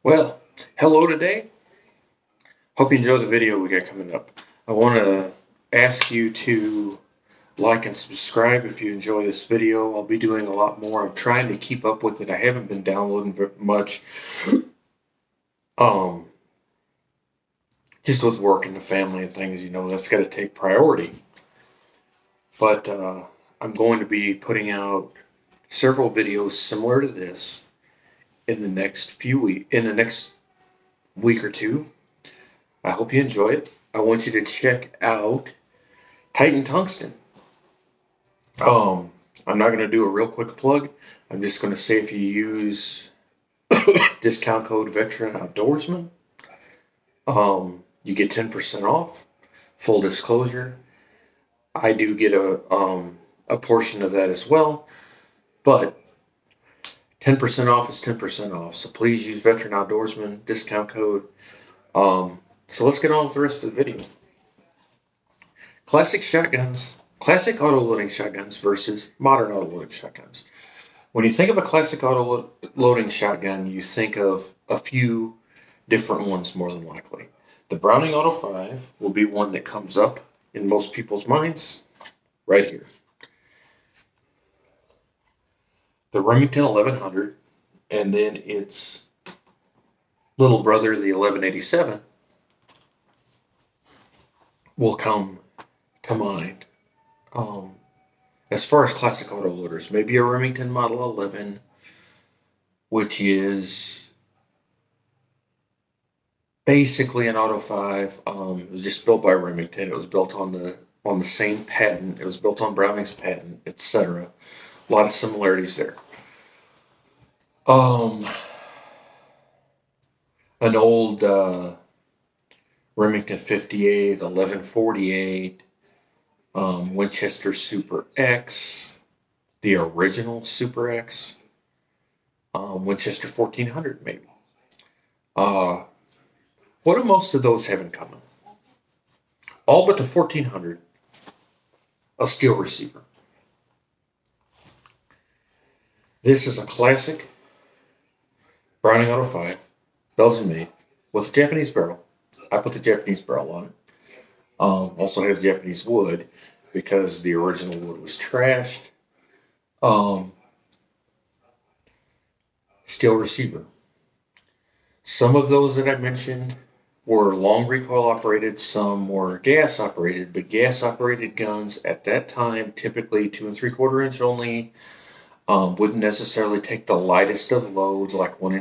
Well, hello today. Hope you enjoy the video we got coming up. I want to ask you to like and subscribe if you enjoy this video. I'll be doing a lot more. I'm trying to keep up with it. I haven't been downloading very much. Um, just with work and the family and things, that's got to take priority. But I'm going to be putting out several videos similar to this in the next week or two. I hope you enjoy it. I want you to check out Titan Tungsten. I'm not going to do a real quick plug. I'm just going to say if you use discount code VETERANOUTDOORSMAN, you get 10% off. Full disclosure, I do get a portion of that as well, but 10% off is 10% off. So please use VETERANOUTDOORSMAN discount code. So let's get on with the rest of the video. Classic auto-loading shotguns versus modern auto-loading shotguns. When you think of a classic auto-loading shotgun, you think of a few different ones more than likely. The Browning Auto 5 will be one that comes up in most people's minds right here. The Remington 1100, and then its little brother, the 1187, will come to mind. As far as classic autoloaders, maybe a Remington Model 11, which is basically an Auto 5. It was just built by Remington. It was built on the same patent. It was built on Browning's patent, etc. A lot of similarities there. An old Remington 58, 1148, Winchester Super X, the original Super X, Winchester 1400 maybe. What do most of those have in common? All but the 1400, a steel receiver. This is a classic Browning Auto 5, Belgian made, with a Japanese barrel. I put the Japanese barrel on it. Also has Japanese wood because the original wood was trashed. Steel receiver. Some of those that I mentioned were long recoil operated, some were gas operated, but gas operated guns at that time, typically 2 3/4 inch only, wouldn't necessarily take the lightest of loads like 1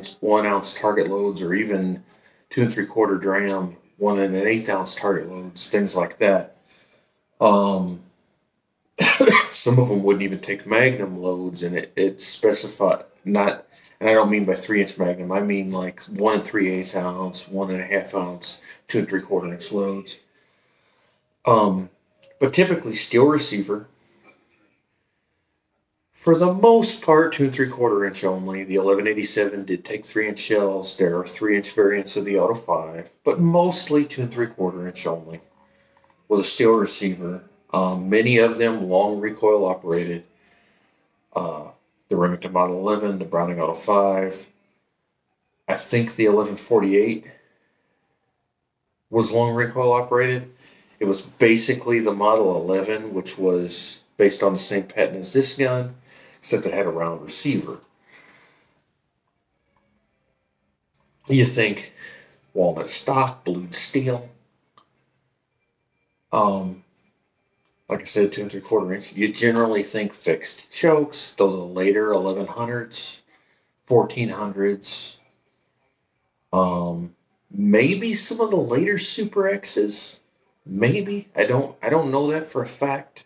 ounce target loads, or even 2 3/4 dram 1 1/8 ounce target loads, things like that. Some of them wouldn't even take magnum loads, and it specified not, and I don't mean by 3-inch magnum, I mean like 1 3/8 ounce, 1 1/2 ounce, 2 3/4 inch loads. But typically steel receiver. For the most part, 2 3/4 inch only. The 1187 did take 3-inch shells. There are 3-inch variants of the Auto 5, but mostly 2 3/4 inch only with a steel receiver. Many of them long recoil operated. The Remington Model 11, the Browning Auto 5. I think the 1148 was long recoil operated. It was basically the Model 11, which was based on the same patent as this gun, except it had a round receiver. You think walnut stock, blued steel. Like I said, 2 3/4 inch. You generally think fixed chokes, though the later 1100s, 1400s, maybe some of the later Super X's, maybe. I don't know that for a fact.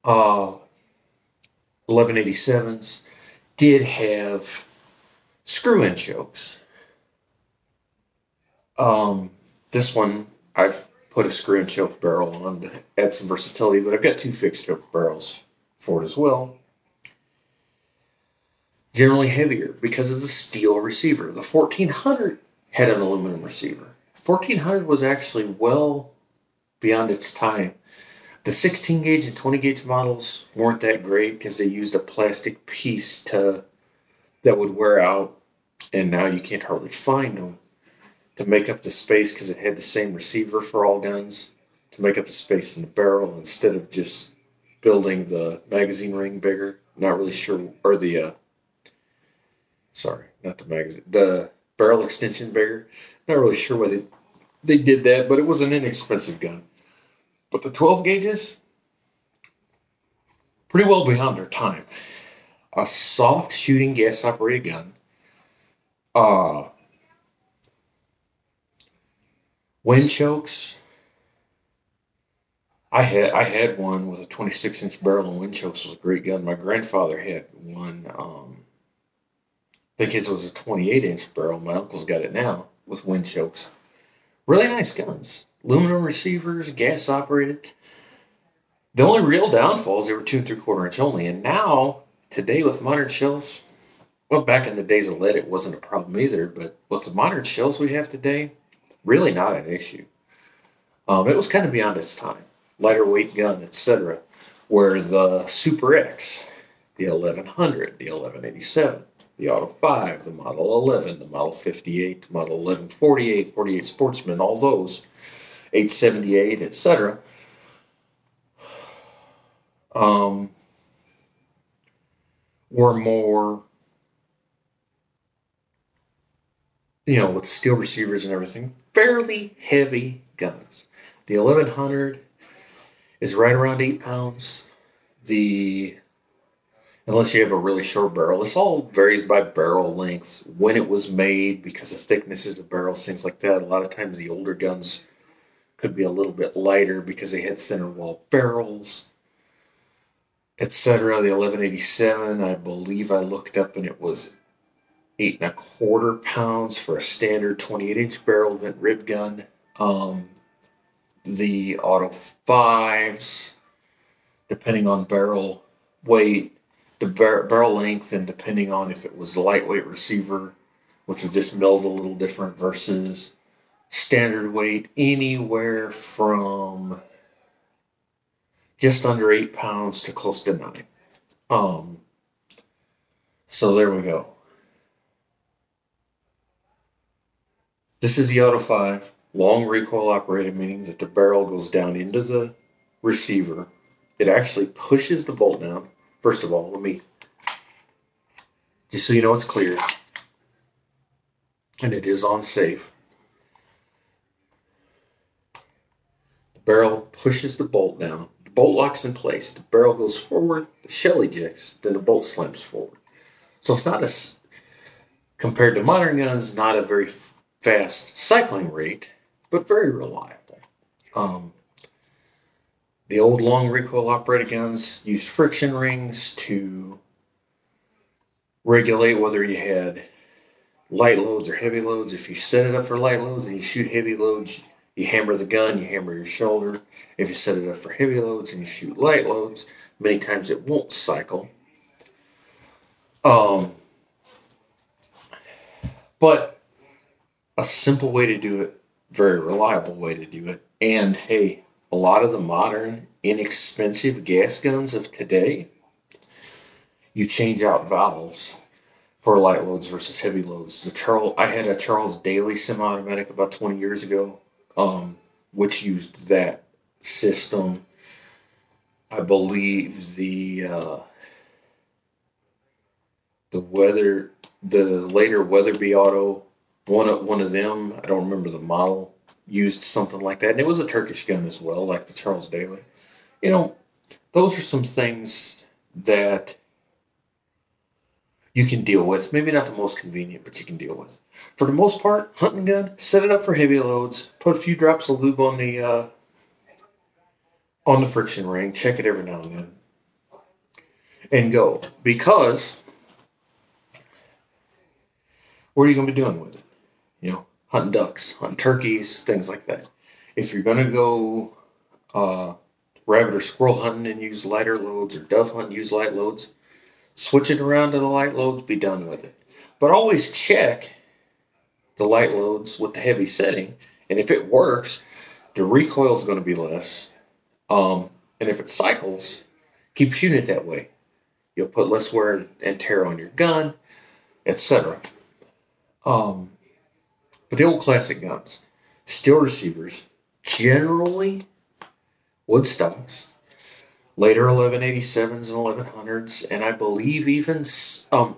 1187s did have screw-in chokes. This one I've put a screw-in choke barrel on to add some versatility, but I've got 2 fixed choke barrels for it as well. Generally heavier because of the steel receiver. The 1400 had an aluminum receiver. 1400 was actually well beyond its time. The 16 gauge and 20 gauge models weren't that great because they used a plastic piece that would wear out and now you can't hardly find them to make up the space because it had the same receiver for all guns to make up the space in the barrel instead of just building the magazine ring bigger. Not really sure, or the sorry, not the magazine, the barrel extension bigger. Not really sure why they did that, but it was an inexpensive gun. But the 12 gauges, pretty well beyond their time. A soft shooting gas operated gun. Wind chokes. I had one with a 26-inch barrel, and wind chokes was a great gun. My grandfather had one. I think his was a 28-inch barrel. My uncle's got it now with wind chokes. Really nice guns. Aluminum receivers, gas operated. The only real downfall is they were 2 3/4 inch only. And now, today with modern shells, well, back in the days of lead, it wasn't a problem either. But with the modern shells we have today, really not an issue. It was kind of beyond its time. Lighter weight gun, etc. Where the Super X, the 1100, the 1187, the Auto 5, the Model 11, the Model 58, the Model 1148, 48 Sportsman, all those, 878, etc. Were more, with the steel receivers and everything, fairly heavy guns. The 1100 is right around 8 pounds. Unless you have a really short barrel, this all varies by barrel length, when it was made, because of thicknesses of barrels, things like that. A lot of times the older guns could be a little bit lighter because they had thinner wall barrels, etc. The 1187, I believe I looked up, and it was 8 1/4 pounds for a standard 28-inch barrel vent rib gun. The Auto 5s, depending on barrel weight, the barrel length, and depending on if it was a lightweight receiver, which was just milled a little different, versus standard weight, anywhere from just under 8 pounds to close to 9. So there we go. This is the Auto 5, long recoil operated, meaning that the barrel goes down into the receiver. It actually pushes the bolt down. First of all, just so you know it's clear, and it is on safe. The barrel pushes the bolt down. The bolt locks in place. The barrel goes forward. The shell ejects. Then the bolt slams forward. So it's not compared to modern guns, not a very fast cycling rate, but very reliable. The old long recoil operated guns used friction rings to regulate whether you had light loads or heavy loads. If you set it up for light loads and you shoot heavy loads, you hammer the gun, you hammer your shoulder. If you set it up for heavy loads and you shoot light loads, many times it won't cycle. But a simple way to do it, very reliable way to do it, and hey, a lot of the modern, inexpensive gas guns of today, you change out valves for light loads versus heavy loads. I had a Charles Daly semi-automatic about 20 years ago, which used that system. I believe the later Weatherby Auto, one of them, I don't remember the model, used something like that. And it was a Turkish gun as well, like the Charles Daly. Those are some things that you can deal with. Maybe not the most convenient, but you can deal with. For the most part, hunting gun, set it up for heavy loads, put a few drops of lube on the friction ring, check it every now and then, and go. Because what are you going to be doing with it? Hunting ducks, hunting turkeys, things like that. If you're going to go rabbit or squirrel hunting and use lighter loads, or dove hunting, use light loads, switch it around to the light loads, be done with it. But always check the light loads with the heavy setting, and if it works, the recoil is going to be less. And if it cycles, keep shooting it that way. You'll put less wear and tear on your gun, etc. But the old classic guns, steel receivers, generally wood stocks, later 1187s and 1100s, and I believe even some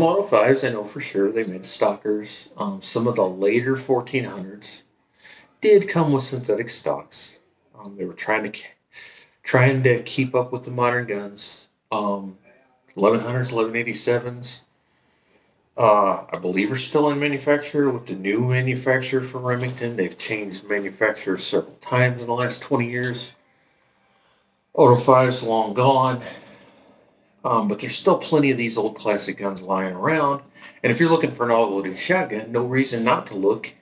Auto 5s, I know for sure they made stockers. Some of the later 1400s did come with synthetic stocks. They were trying to keep up with the modern guns. 1100s, 1187s, I believe are still in manufacture with the new manufacturer from Remington. They've changed manufacturers several times in the last 20 years. Auto 5's long gone. But there's still plenty of these old classic guns lying around. And if you're looking for an autoloading shotgun, no reason not to look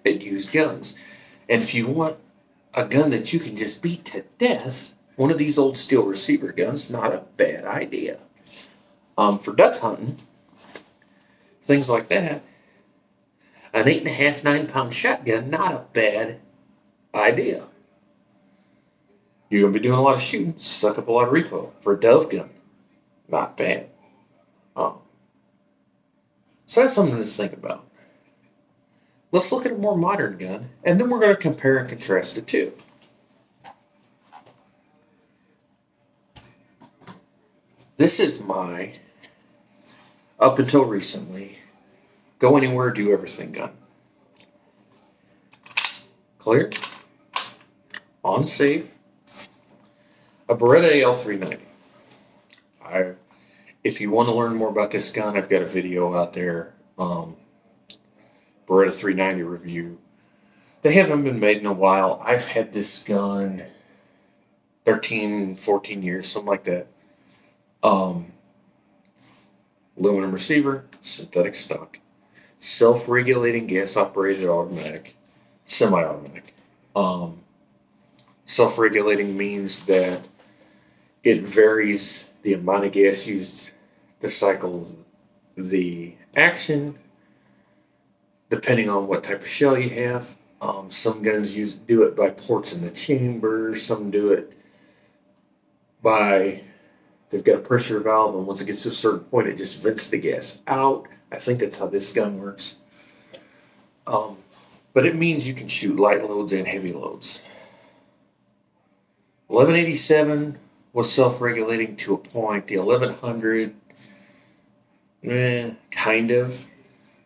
at used guns. And if you want a gun that you can just beat to death, one of these old steel receiver guns, not a bad idea. For duck hunting, things like that, an 8.5, 9-pound shotgun, not a bad idea. You're going to be doing a lot of shooting, suck up a lot of recoil. For a dove gun, not bad. So that's something to think about. Let's look at a more modern gun, and then we're going to compare and contrast the two. This is my, up until recently, go anywhere, do everything gun. Clear, on safe, a Beretta AL390. If you want to learn more about this gun, I've got a video out there, Beretta 390 review. They haven't been made in a while. I've had this gun 13, 14 years, something like that. Aluminum receiver, synthetic stock, self-regulating gas-operated automatic, semi-automatic. Self-regulating means that it varies the amount of gas used to cycle the action depending on what type of shell you have. Some guns do it by ports in the chamber. Some do it by, they've got a pressure valve, and once it gets to a certain point, it just vents the gas out. I think that's how this gun works. But it means you can shoot light loads and heavy loads. 1187 was self-regulating to a point. The 1100, kind of.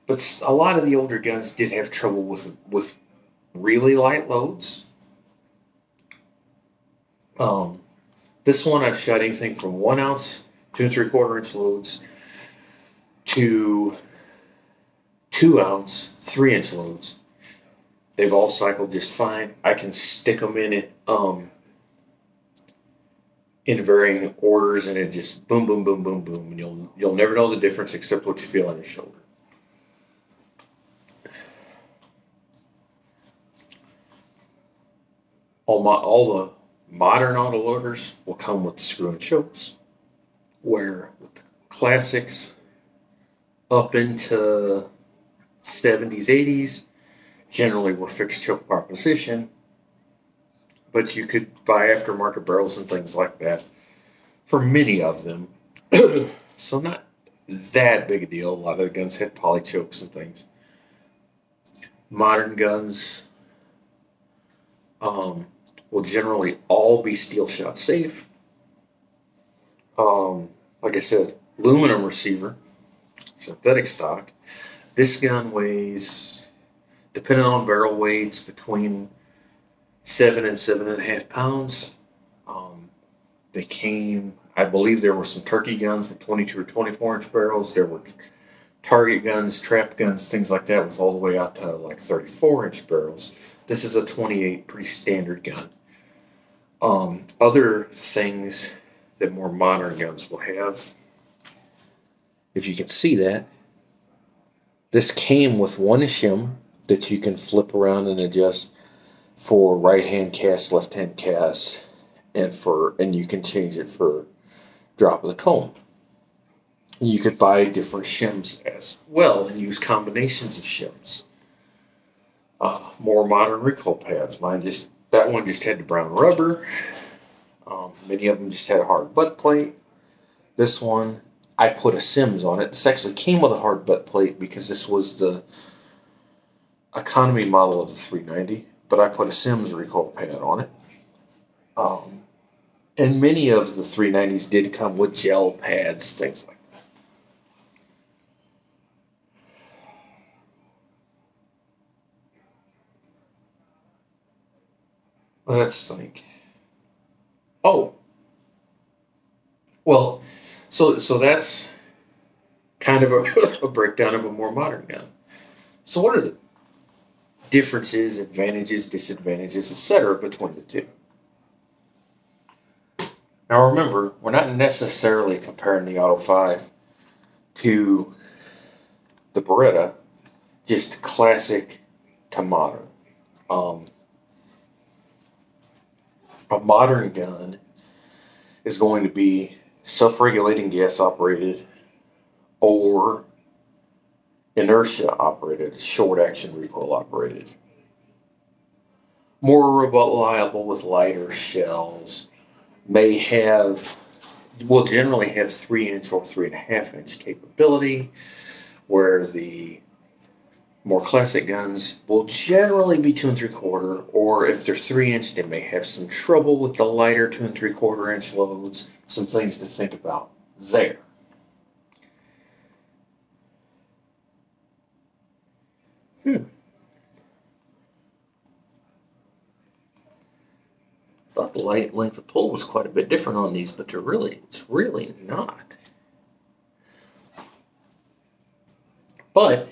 But a lot of the older guns did have trouble with really light loads. This one I've shot anything from 1 ounce, 2 3/4 inch loads to 2 ounce, 3 inch loads. They've all cycled just fine. I can stick them in it in varying orders, and it just boom, boom, boom, boom, boom, and you'll never know the difference except what you feel on your shoulder. All the modern autoloaders will come with the screw and chokes, where with the classics up into 70s, 80s, generally were fixed choke proposition, but you could buy aftermarket barrels and things like that for many of them. So not that big a deal. A lot of the guns had poly chokes and things. Modern guns will generally all be steel shot safe. Like I said, aluminum receiver, synthetic stock. This gun weighs, depending on barrel weights, between 7 and 7.5 pounds. They came, I believe there were some turkey guns with 22 or 24 inch barrels. There were target guns, trap guns, things like that, with all the way out to like 34 inch barrels. This is a 28, pretty standard gun. Other things that more modern guns will have, if you can see that, this came with one shim that you can flip around and adjust for right-hand cast, left-hand cast, and you can change it for drop of the comb. You could buy different shims as well and use combinations of shims. More modern recoil pads. That one just had the brown rubber. Many of them just had a hard butt plate. This one I put a Sims on it. This actually came with a hard butt plate because this was the economy model of the 390, but I put a Sims recoil pad on it. And many of the 390s did come with gel pads, things like that. Let's think. Oh, well, so that's kind of a breakdown of a more modern gun. So what are the differences, advantages, disadvantages, etc. between the two? Now remember, we're not necessarily comparing the Auto 5 to the Beretta, just classic to modern. A modern gun is going to be self-regulating gas operated or inertia operated, short action recoil operated. More reliable with lighter shells, will generally have 3-inch or 3.5-inch capability, where the more classic guns will generally be 2 3/4, or if they're 3-inch, they may have some trouble with the lighter 2 3/4-inch loads. Some things to think about there. Thought the length of pull was quite a bit different on these, but it's really not. But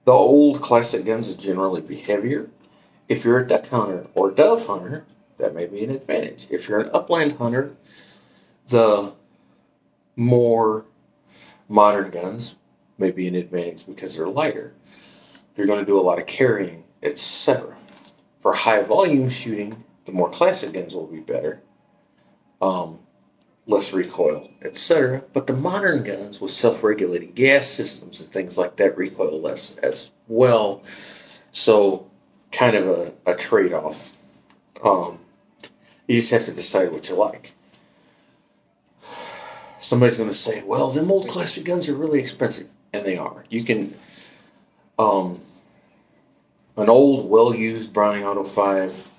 the old classic guns would generally be heavier. If you're a duck hunter or dove hunter, that may be an advantage. If you're an upland hunter, the more modern guns may be an advantage because they're lighter. If you're going to do a lot of carrying, etc. For high volume shooting, the more classic guns will be better. Less recoil, etc. But the modern guns with self-regulating gas systems and things like that recoil less as well. So kind of a trade-off. You just have to decide what you like. Somebody's going to say, well, them old classic guns are really expensive. And they are. You can, an old, well-used Browning Auto 5,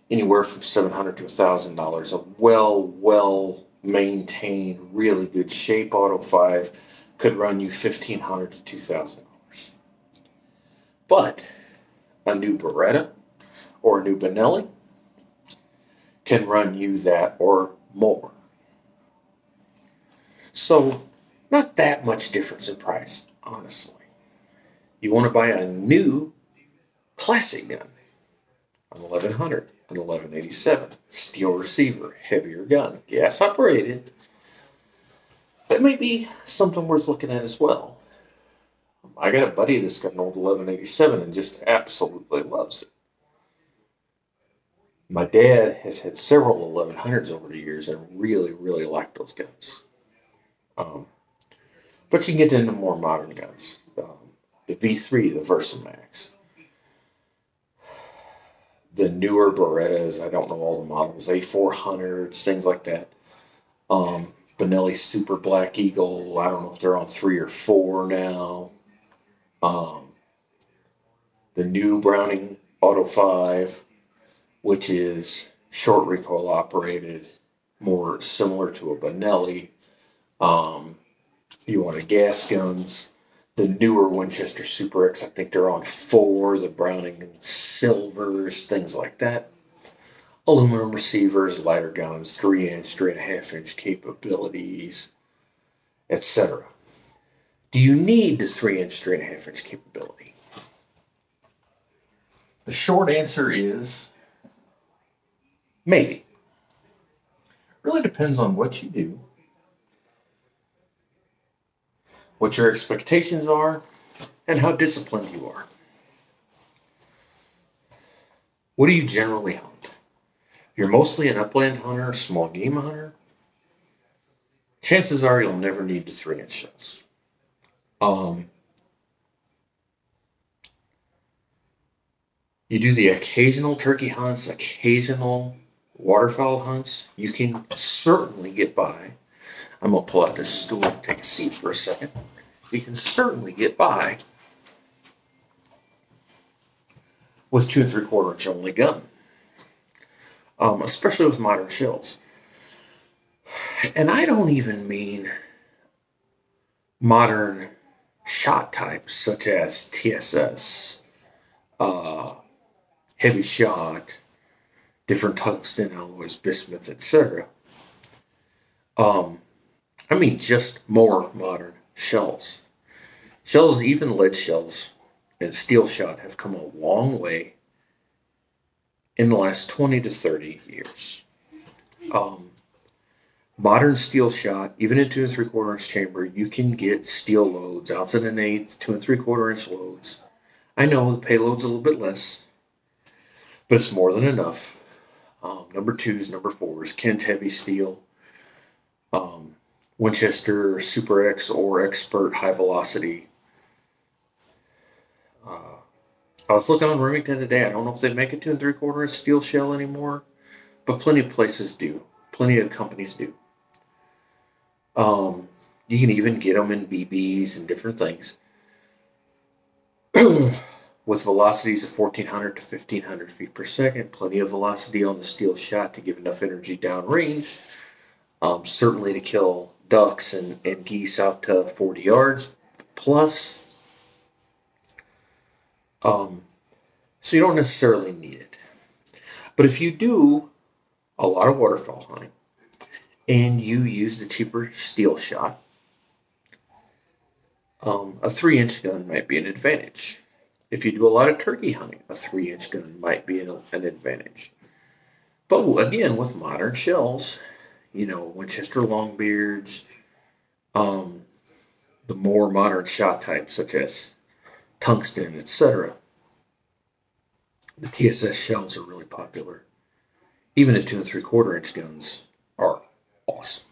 anywhere from $700 to $1,000. A well-maintained, really good shape Auto 5 could run you $1,500 to $2,000. But a new Beretta or a new Benelli can run you that or more. So, not that much difference in price, honestly. You want to buy a new classic gun, an 1100, an 1187, steel receiver, heavier gun, gas operated. That may be something worth looking at as well. I got a buddy that's got an old 1187 and just absolutely loves it. My dad has had several 1100s over the years and really, really liked those guns. But you can get into more modern guns. The V3, the Versamax. The newer Berettas, I don't know all the models, A400s, things like that. Benelli Super Black Eagle, I don't know if they're on 3 or 4 now. The new Browning Auto 5, which is short recoil operated, more similar to a Benelli. You want a gas guns. The newer Winchester Super X, I think they're on 4. The Browning Silvers, things like that. Aluminum receivers, lighter guns, 3-inch, 3.5-inch capabilities, etc. Do you need the 3-inch, 3.5-inch capability? The short answer is maybe. Really depends on what you do, what your expectations are, and how disciplined you are. What do you generally hunt? You're mostly an upland hunter, small game hunter. Chances are you'll never need the 3-inch shells. You do the occasional turkey hunts, occasional waterfowl hunts, you can certainly get by. I'm going to pull out this stool and take a seat for a second. You can certainly get by with 2 3/4 inch only gun, especially with modern shells. And I don't even mean modern shot types such as TSS, heavy shot, different tungsten alloys, bismuth, etc. I mean just more modern shells. Shells, even lead shells and steel shot, have come a long way in the last 20 to 30 years. Modern steel shot, even in 2 3/4 inch chamber, you can get steel loads, 1 1/8 ounce, 2 3/4 inch loads. I know the payload's a little bit less, but it's more than enough. Number 2s, number 4s, Kent heavy steel, Winchester Super X or Expert high velocity. I was looking on Remington today. I don't know if they make a 2 3/4 inch steel shell anymore, but plenty of places do. Plenty of companies do. You can even get them in BBs and different things with velocities of 1,400 to 1,500 feet per second. Plenty of velocity on the steel shot to give enough energy downrange. Certainly to kill ducks and geese out to 40 yards plus. So you don't necessarily need it. But if you do a lot of waterfowl hunting and you use the cheaper steel shot, a 3-inch gun might be an advantage. If you do a lot of turkey hunting, a 3-inch gun might be an advantage. But again, with modern shells, Winchester Longbeards, the more modern shot types such as tungsten, etc. The TSS shells are really popular. Even the 2 3/4 inch guns are awesome.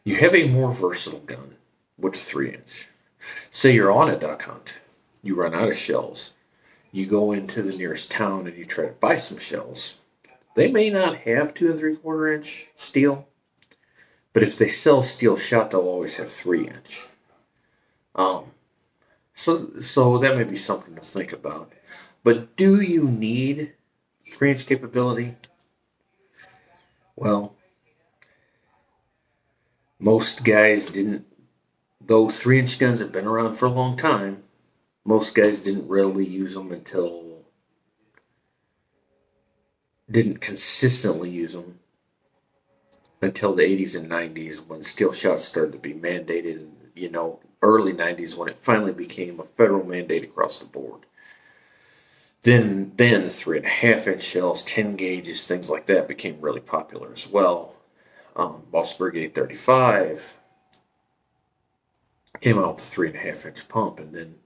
You have a more versatile gun with a 3-inch. Say you're on a duck hunt, you run out of shells, you go into the nearest town and you try to buy some shells. They may not have 2 3/4 inch steel, but if they sell steel shot, they'll always have 3-inch. So that may be something to think about. But do you need 3-inch capability? Well, most guys didn't. Though 3-inch guns have been around for a long time, most guys didn't really use them didn't consistently use them until the 80s and 90s when steel shots started to be mandated, early 90s when it finally became a federal mandate across the board. Then the 3.5-inch shells, 10 gauges, things like that became really popular as well. Mossberg 835 came out with a 3.5-inch pump, and then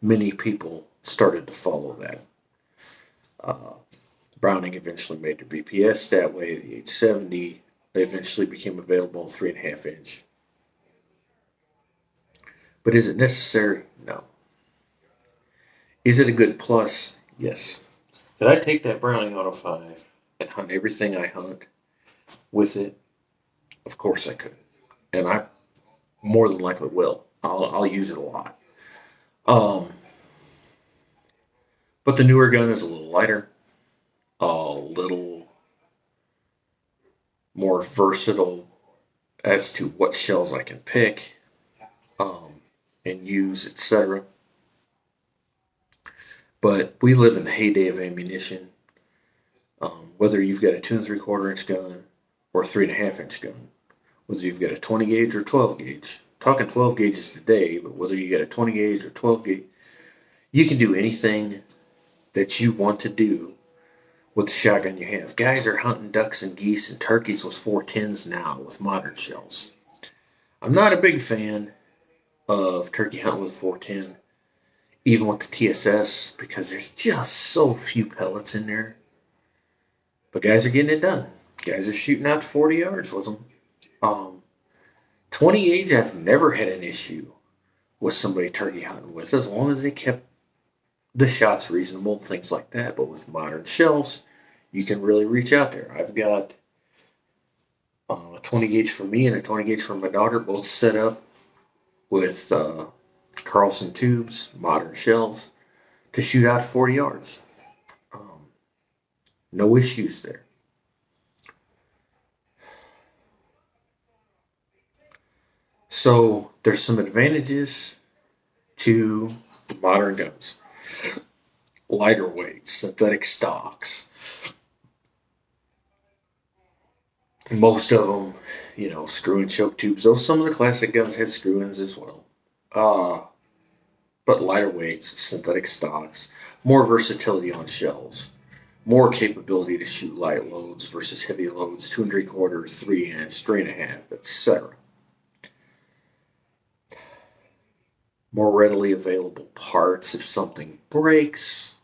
many people started to follow that. Browning eventually made their BPS that way. The 870 eventually became available in 3.5-inch. But is it necessary? No. Is it a good plus? Yes. Could I take that Browning Auto 5 and hunt everything I hunt with it? Of course I could. And I more than likely will. I'll use it a lot. But the newer gun is a little lighter, a little more versatile as to what shells I can pick and use, etc. But we live in the heyday of ammunition. Whether you've got a 2 3/4 inch gun or a 3.5-inch gun, whether you've got a 20 gauge or 12 gauge, talking 12 gauges today, but whether you got a 20 gauge or 12 gauge, you can do anything that you want to do with the shotgun you have. Guys are hunting ducks and geese and turkeys with 410s now with modern shells. I'm not a big fan of turkey hunting with 410, even with the TSS, because there's just so few pellets in there. But guys are getting it done. Guys are shooting out to 40 yards with them. 20 gauge, I've never had an issue with somebody turkey hunting with, as long as they kept the shots reasonable, things like that. But with modern shells, you can really reach out there. I've got a 20 gauge for me and a 20 gauge for my daughter, both set up with Carlson tubes, modern shells, to shoot out 40 yards. Um, no issues there. So there's some advantages to modern guns. Lighter weight, synthetic stocks. Most of them, screw and choke tubes. Though some of the classic guns had screw ins as well. But lighter weights, synthetic stocks, more versatility on shells, more capability to shoot light loads versus heavy loads, 2 3/4, 3 inch, 3.5, etc. More readily available parts if something breaks.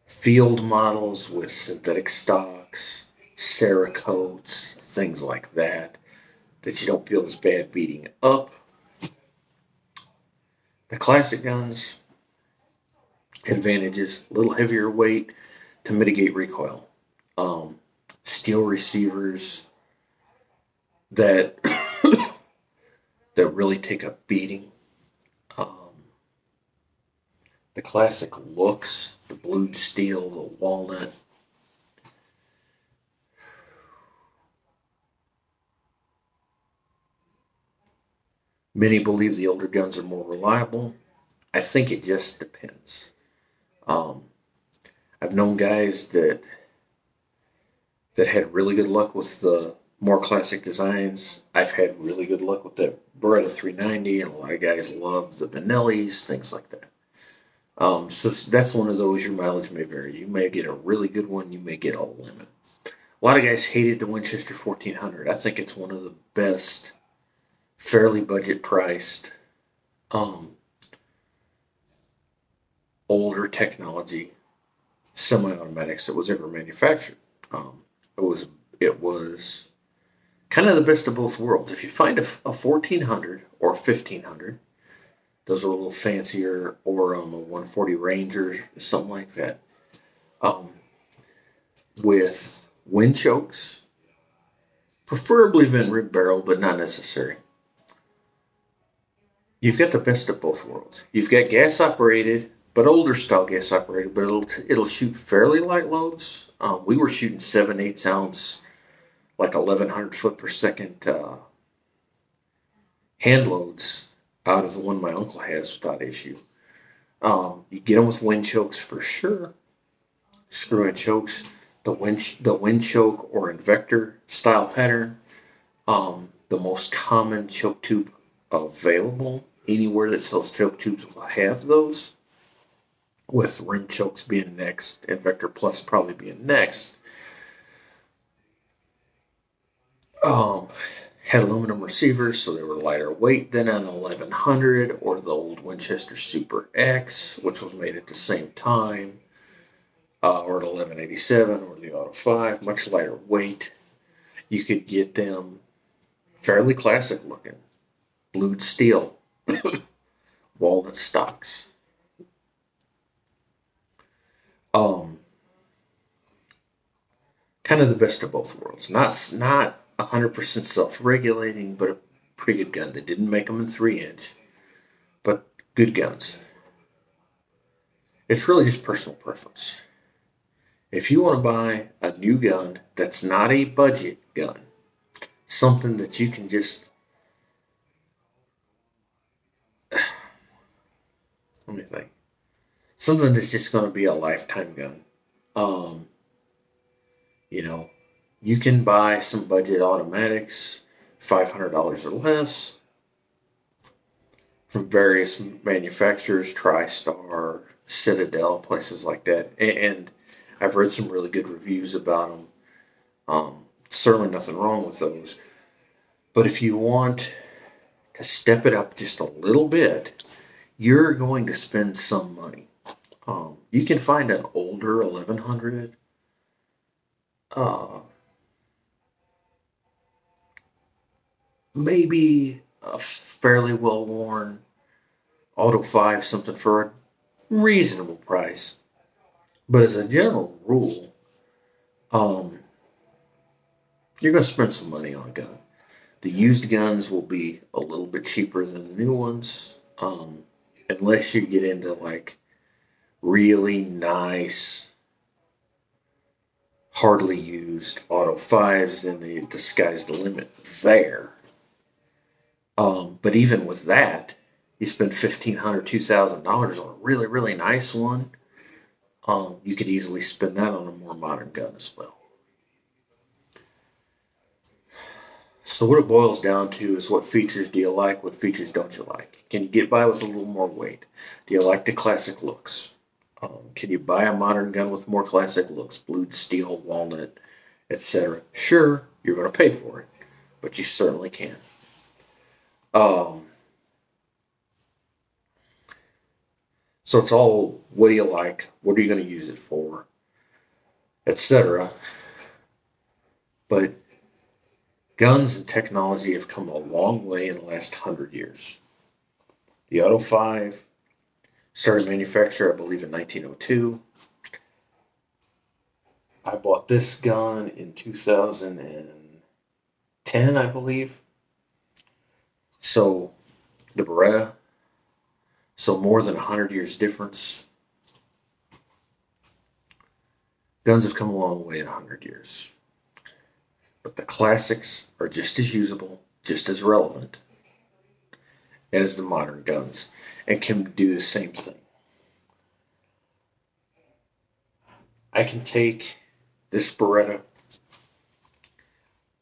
Field models with synthetic stocks, Cerakotes, things like that you don't feel as bad beating up. The classic guns, advantages, a little heavier weight to mitigate recoil. Steel receivers that that really take a beating. The classic looks, the blued steel, the walnut. Many believe the older guns are more reliable. I think it just depends. I've known guys that had really good luck with the more classic designs. I've had really good luck with the Beretta 390, and a lot of guys love the Benellis, things like that. So that's one of those, your mileage may vary. You may get a really good one, you may get a lemon. A lot of guys hated the Winchester 1400. I think it's one of the best, fairly budget priced, older technology semi-automatics that was ever manufactured. It was kind of the best of both worlds. If you find a 1400 or a 1500, those are a little fancier, or a 140 Ranger, something like that, with wind chokes, preferably vent rib barrel, but not necessary. You've got the best of both worlds. You've got gas operated, but older style gas operated, but it'll shoot fairly light loads. We were shooting 7/8 ounce, like 1100 foot per second hand loads out of the one my uncle has without issue. You get them with wind chokes for sure. Screw in chokes, the wind choke or invector style pattern, the most common choke tube available. Anywhere that sells choke tubes will have those, with rim chokes being next, Invector Plus probably being next. Had aluminum receivers, so they were lighter weight than an 1100 or the old Winchester Super X, which was made at the same time, or an 1187 or the Auto 5, much lighter weight. You could get them fairly classic looking, blued steel, walnut stocks. Kind of the best of both worlds. Not 100% self-regulating, but a pretty good gun. They didn't make them in 3 inch, but good guns. It's really just personal preference. If you want to buy a new gun that's not a budget gun, something that you can just, let me think, something that's just going to be a lifetime gun. You can buy some budget automatics, $500 or less, from various manufacturers, TriStar, Citadel, places like that. And I've read some really good reviews about them. Certainly nothing wrong with those. But if you want to step it up just a little bit, you're going to spend some money. You can find an older 1100, maybe a fairly well-worn auto 5 something for a reasonable price. But as a general rule, you're going to spend some money on a gun. The used guns will be a little bit cheaper than the new ones, unless you get into like really nice, hardly used auto 5s, then the sky's the limit there. But even with that, you spend $1,500, $2,000 on a really, really nice one. You could easily spend that on a more modern gun as well. So what it boils down to is, what features do you like? What features don't you like? Can you get by with a little more weight? Do you like the classic looks? Can you buy a modern gun with more classic looks? Blued steel, walnut, etc. Sure, you're going to pay for it, but you certainly can. So it's all, what do you like? What are you going to use it for? Etc. But guns and technology have come a long way in the last 100 years. The Auto 5 started manufacture, I believe, in 1902. I bought this gun in 2010, I believe. So the Beretta, so more than 100 years difference. Guns have come a long way in 100 years. But the classics are just as usable, just as relevant as the modern guns, and can do the same thing. I can take this Beretta,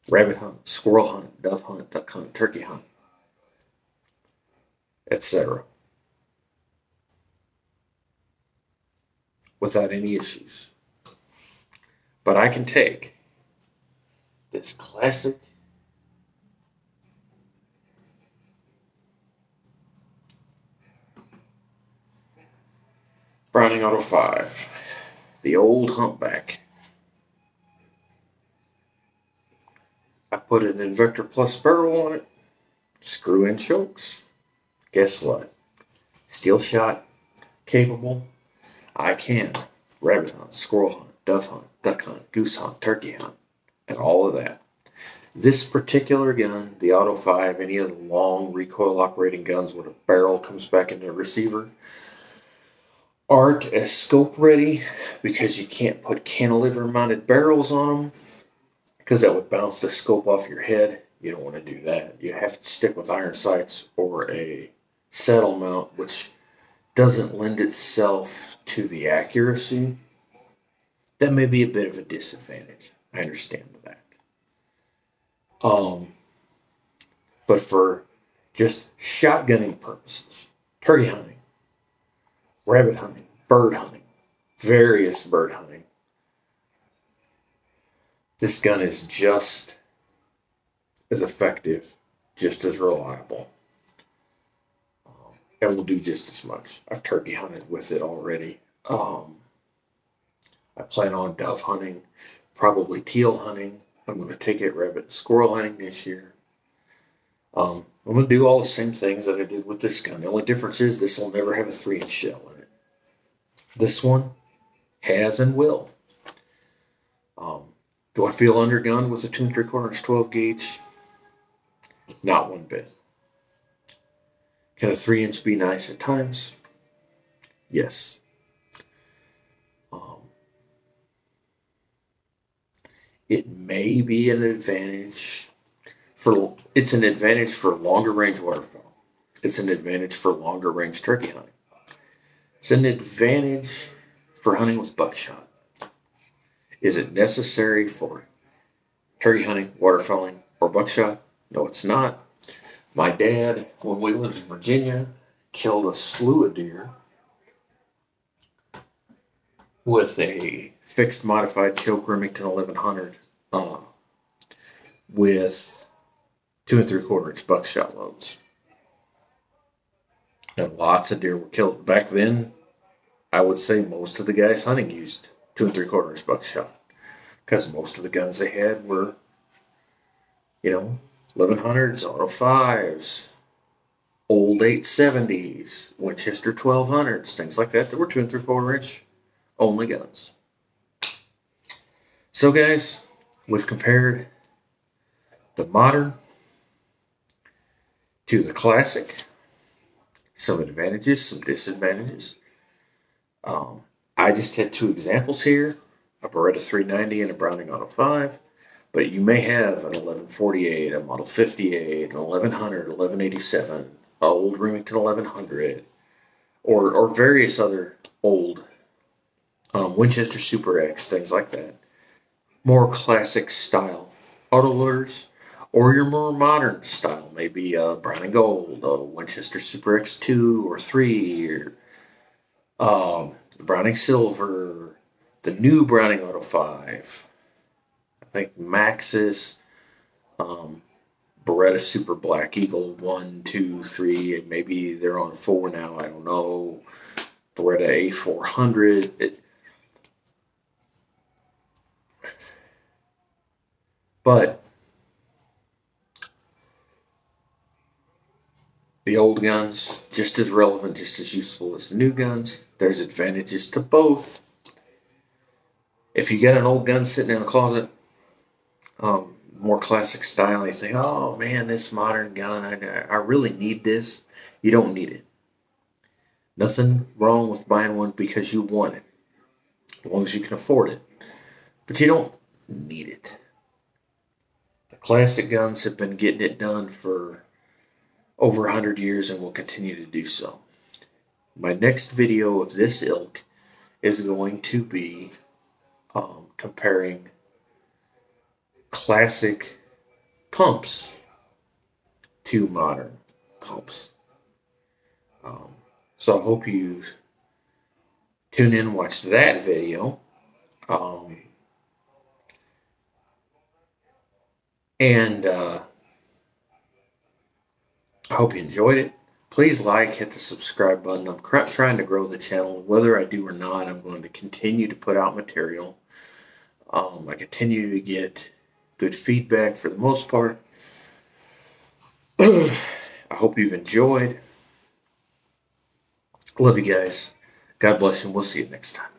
rabbit hunt, squirrel hunt, dove hunt, duck hunt, turkey hunt, etc., without any issues. But I can take this classic Browning Auto 5, the old humpback. I put an Invector Plus barrel on it, screw-in chokes. Guess what? Steel shot capable. I can rabbit hunt, squirrel hunt, dove hunt, duck hunt, goose hunt, turkey hunt, and all of that. This particular gun, the Auto 5, any of the long recoil operating guns where the barrel comes back into the receiver, aren't as scope ready because you can't put cantilever mounted barrels on them, because that would bounce the scope off your head. You don't want to do that. You have to stick with iron sights or a saddle mount, which doesn't lend itself to the accuracy. That may be a bit of a disadvantage. I understand that. But for just shotgunning purposes, turkey hunting, rabbit hunting, bird hunting, various bird hunting, this gun is just as effective, just as reliable, and will do just as much. I've turkey hunted with it already. I plan on dove hunting, probably teal hunting. I'm going to take it rabbit and squirrel hunting this year. I'm going to do all the same things that I did with this gun. The only difference is this will never have a 3-inch shell in it. This one has and will. Do I feel undergunned with a 2 3/4-inch 12 gauge? Not one bit. Can a 3-inch be nice at times? Yes. It may be an advantage it's an advantage for longer range waterfowl. It's an advantage for longer range turkey hunting. It's an advantage for hunting with buckshot. Is it necessary for turkey hunting, waterfowling, or buckshot? No, it's not. My dad, when we lived in Virginia, killed a slew of deer with a fixed modified choke Remington 1100 with 2 3/4-inch buckshot loads. And lots of deer were killed. Back then, I would say most of the guys hunting used 2 3/4-inch buckshot, because most of the guns they had were, 1100s, Auto 5s, old 870s, Winchester 1200s, things like that were 2 3/4 inch only guns. So guys, we've compared the modern to the classic. Some advantages, some disadvantages. I just had 2 examples here, a Beretta 390 and a Browning Auto 5, but you may have an 1148, a Model 58, an 1100, 1187, an old Remington 1100, or various other old Winchester Super X, things like that. More classic style autoloaders, or your more modern style, maybe a Brown and Gold, a Winchester Super X2 or 3, or Browning Silver, the new Browning Auto 5, I think Maxis, Beretta Super Black Eagle 1, 2, 3, and maybe they're on 4 now, I don't know. Beretta A400. But the old guns, just as relevant, just as useful as the new guns. There's advantages to both. If you got an old gun sitting in the closet, more classic style, you think, oh man, this modern gun, I really need this. You don't need it. Nothing wrong with buying one because you want it, as long as you can afford it. But you don't need it. The classic guns have been getting it done for over 100 years and will continue to do so. My next video of this ilk is going to be comparing classic pumps to modern pumps. So I hope you tune in and watch that video. And I hope you enjoyed it. Please like, hit the subscribe button. I'm trying to grow the channel. Whether I do or not, I'm going to continue to put out material. I continue to get good feedback for the most part. I hope you've enjoyed. Love you guys. God bless you, and we'll see you next time.